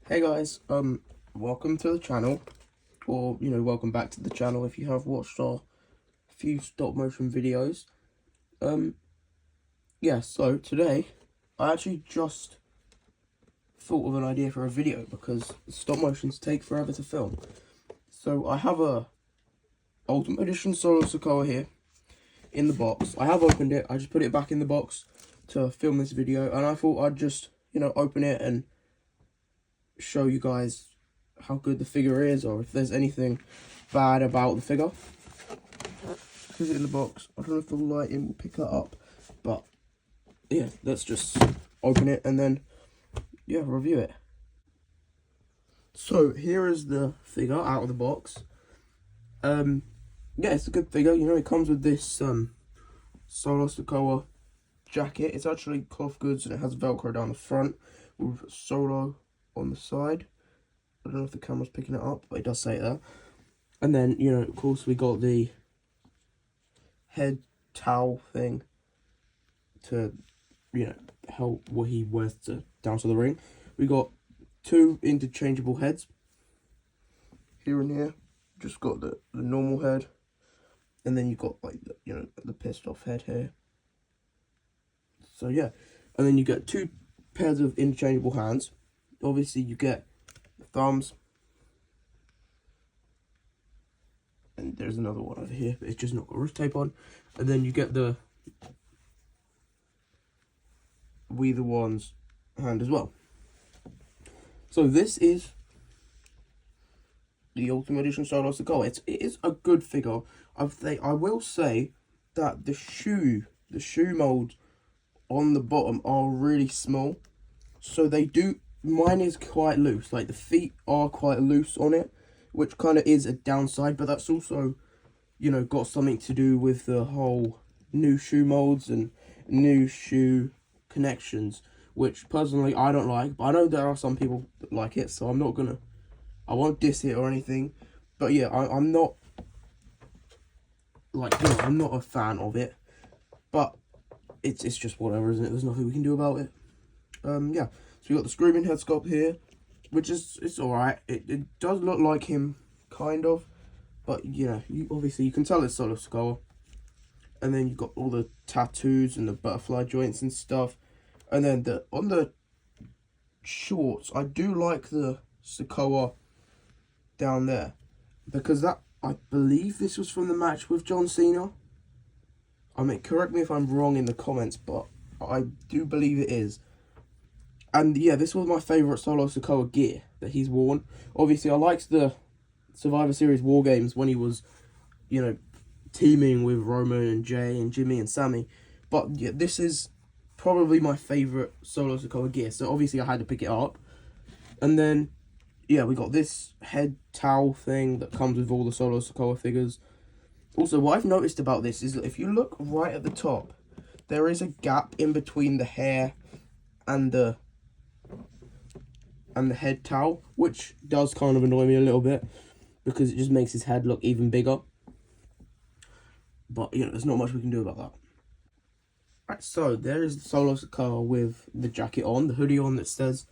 Hey guys, welcome to the channel, or welcome back to the channel if you have watched our few stop motion videos. Yeah, so today I actually just thought of an idea for a video because stop motions take forever to film. So I have a Ultimate Edition Solo Sikoa here in the box. I have opened it. I just put it back in the box to film this video, and I thought I'd just open it and show you guys how good the figure is, or if there's anything bad about the figure. Put it in the box. I don't know if the lighting will pick that up, but yeah, let's just open it and then review it. So here is the figure out of the box. Yeah, it's a good figure. It comes with this Solo Sikoa jacket. It's actually cloth goods and it has Velcro down the front with Solo on the side. I don't know if the camera's picking it up, but it does say it there. And then, of course, we got the head towel thing to, help what he wears down to the ring. We got two interchangeable heads here and here. Just got the normal head, and then you've got like the pissed off head here. So yeah, and then you get two pairs of interchangeable hands. Obviously, you get the thumbs, and there's another one over here, but it's just not got wrist tape on. And then you get the We the Ones hand as well. So this is the Ultimate Edition Solo Sikoa. It is a good figure. I will say that the shoe molds on the bottom are really small. So mine is quite loose. Like the feet are quite loose on it, which kind of is a downside, but that's also, got something to do with the whole new shoe molds and new shoe connections, which personally I don't like, but I know there are some people that like it, so I won't diss it or anything. But yeah, I'm not I'm not a fan of it, but it's just whatever, isn't it? There's nothing we can do about it. Yeah, so we got the Screaming head sculpt here, which it's alright. It does look like him, kind of, but obviously you can tell it's Solo Sikoa. And then you've got all the tattoos and the butterfly joints and stuff. And then on the shorts, I do like the Sikoa down there, because I believe this was from the match with John Cena. I mean, correct me if I'm wrong in the comments, but I do believe it is. And yeah, this was my favourite Solo Sikoa gear that he's worn. Obviously, I liked the Survivor Series War Games when he was, teaming with Roman and Jay and Jimmy and Sammy. But yeah, this is probably my favourite Solo Sikoa gear. So obviously I had to pick it up. And then, yeah, we got this head towel thing that comes with all the Solo Sikoa figures. Also, what I've noticed about this is that if you look right at the top, there is a gap in between the hair and the head towel, which does kind of annoy me a little bit, because it just makes his head look even bigger. But, there's not much we can do about that. Right, so there is the Solo Sikoa with the jacket on, the hoodie on that says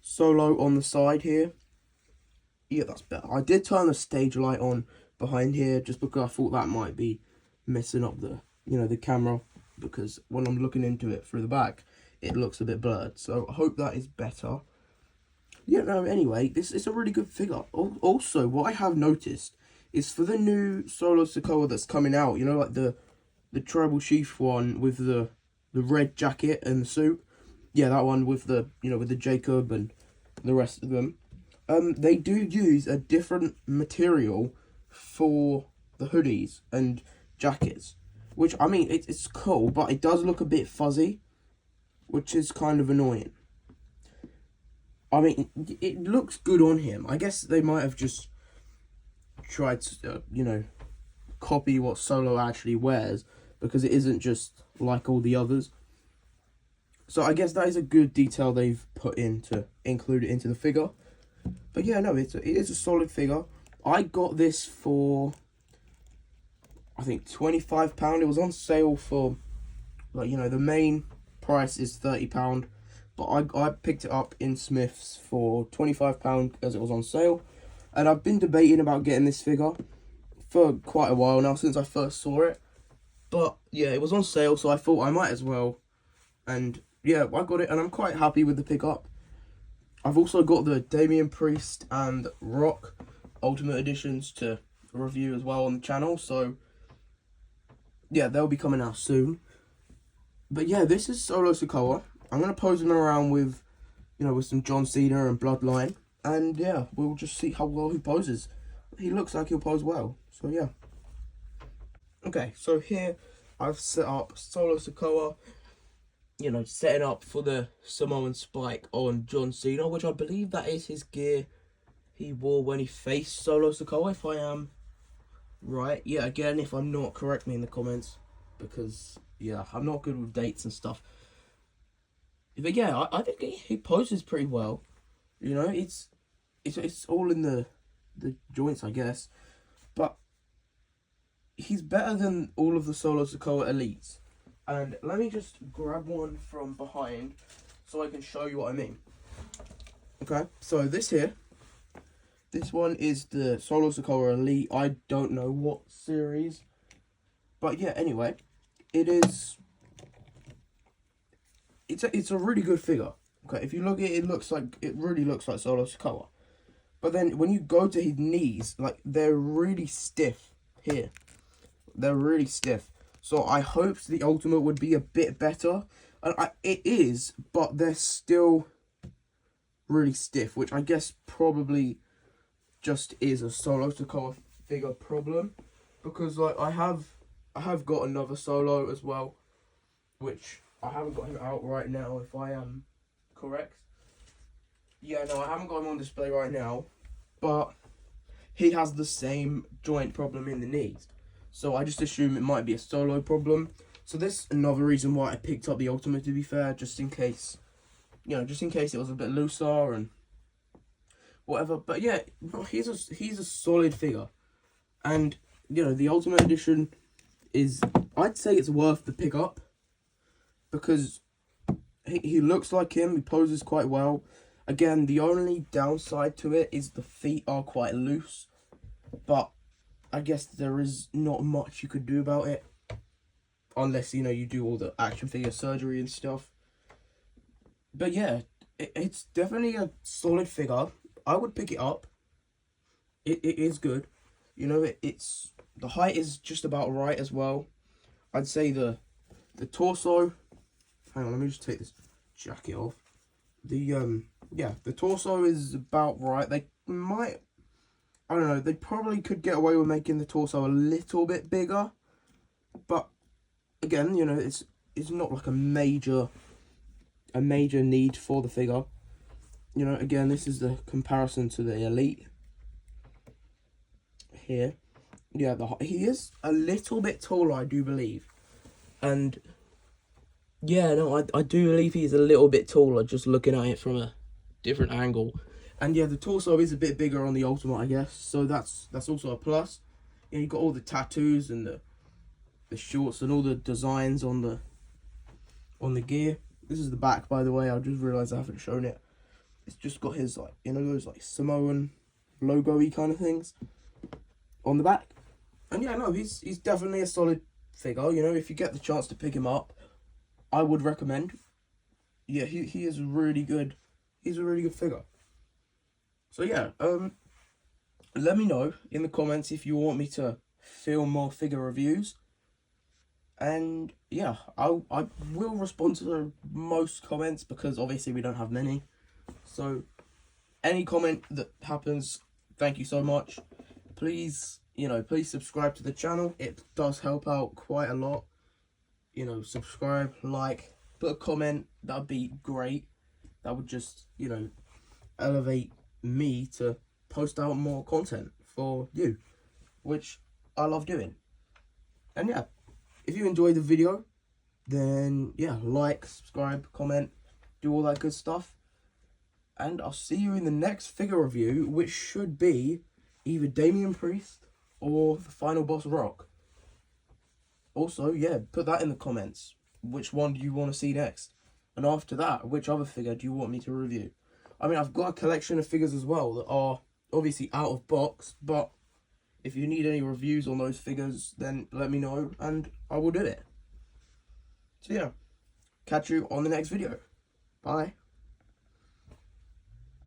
Solo on the side here. Yeah, that's better. I did turn the stage light on behind here just because I thought that might be messing up the, the camera, because when I'm looking into it through the back, it looks a bit blurred. So I hope that is better. Yeah, no, anyway, this is a really good figure. Also, what I have noticed is for the new Solo Sikoa that's coming out, like the tribal chief one with the red jacket and the suit. Yeah, that one with the, with the Jacob and the rest of them. They do use a different material for the hoodies and jackets, which, I mean, it's cool, but it does look a bit fuzzy, which is kind of annoying. I mean, it looks good on him. I guess they might have just tried to, copy what Solo actually wears, because it isn't just like all the others. So I guess that is a good detail they've put in to include it into the figure. But yeah, no, it is a solid figure. I got this for, I think, £25. It was on sale for, like, the main price is £30. but I picked it up in Smith's for £25 as it was on sale. And I've been debating about getting this figure for quite a while now, since I first saw it. But yeah, it was on sale, so I thought I might as well. And yeah, I got it, and I'm quite happy with the pickup. I've also got the Damian Priest and Rock Ultimate Editions to review as well on the channel, so yeah, they'll be coming out soon. But yeah, this is Solo Sikoa. I'm going to pose him around with, with some John Cena and Bloodline. And yeah, we'll just see how well he poses. He looks like he'll pose well, so yeah. Okay, so here I've set up Solo Sikoa, setting up for the Samoan Spike on John Cena, which I believe that is his gear he wore when he faced Solo Sikoa, if I am right. Yeah, again, if I'm not, correct me in the comments, because yeah, I'm not good with dates and stuff. But yeah, I think he poses pretty well. It's all in the joints, I guess. But he's better than all of the Solo Sikoa elites. And let me just grab one from behind so I can show you what I mean. Okay, so this one is the Solo Sikoa Elite. I don't know what series. But yeah, anyway, it's a really good figure. Okay, if you look at it, it really looks like Solo Sikoa. But then when you go to his knees, like, they're really stiff here. They're really stiff. So I hoped the Ultimate would be a bit better. And it is, but they're still really stiff, which I guess probably just is a Solo Sikoa figure problem. Because like I have got another Solo as well, which I haven't got him out right now, if I am correct. Yeah, no, I haven't got him on display right now, but he has the same joint problem in the knees. So I just assume it might be a Solo problem. So this another reason why I picked up the Ultimate, to be fair, just in case, just in case it was a bit looser and whatever. But yeah, he's a solid figure. And, the Ultimate Edition is, I'd say it's worth the pickup. Because he looks like him, he poses quite well. Again, the only downside to it is the feet are quite loose. But I guess there is not much you could do about it. Unless, you do all the action figure surgery and stuff. But yeah, it's definitely a solid figure. I would pick it up. It is good. It's the height is just about right as well. I'd say the torso... Hang on, let me just take this jacket off. The torso is about right. They might... I don't know, they probably could get away with making the torso a little bit bigger. But, again, it's not like a major need for the figure. Again, this is the comparison to the Elite. Here. Yeah, he is a little bit taller, I do believe. And, yeah, no, I do believe he's a little bit taller, just looking at it from a different angle. And yeah, the torso is a bit bigger on the Ultimate, I guess. So that's also a plus. You've got all the tattoos and the shorts and all the designs on the gear. This is the back, by the way. I just realised I haven't shown it. It's just got his those Samoan logo-y kind of things on the back. And yeah, no, he's definitely a solid figure. If you get the chance to pick him up, I would recommend. Yeah, he is really good. He's a really good figure. So yeah, let me know in the comments if you want me to film more figure reviews. And yeah, I will respond to most comments because obviously we don't have many. So any comment that happens, thank you so much. Please, please subscribe to the channel. It does help out quite a lot. Subscribe, like, put a comment. That'd be great. That would just, elevate me to post out more content for you, which I love doing. And yeah, if you enjoyed the video, then yeah, like, subscribe, comment, do all that good stuff. And I'll see you in the next figure review, which should be either Damian Priest or the Final Boss Rock. Also, yeah, put that in the comments. Which one do you want to see next? And after that, which other figure do you want me to review? I mean, I've got a collection of figures as well that are obviously out of box, but if you need any reviews on those figures, then let me know and I will do it. So yeah, catch you on the next video. Bye.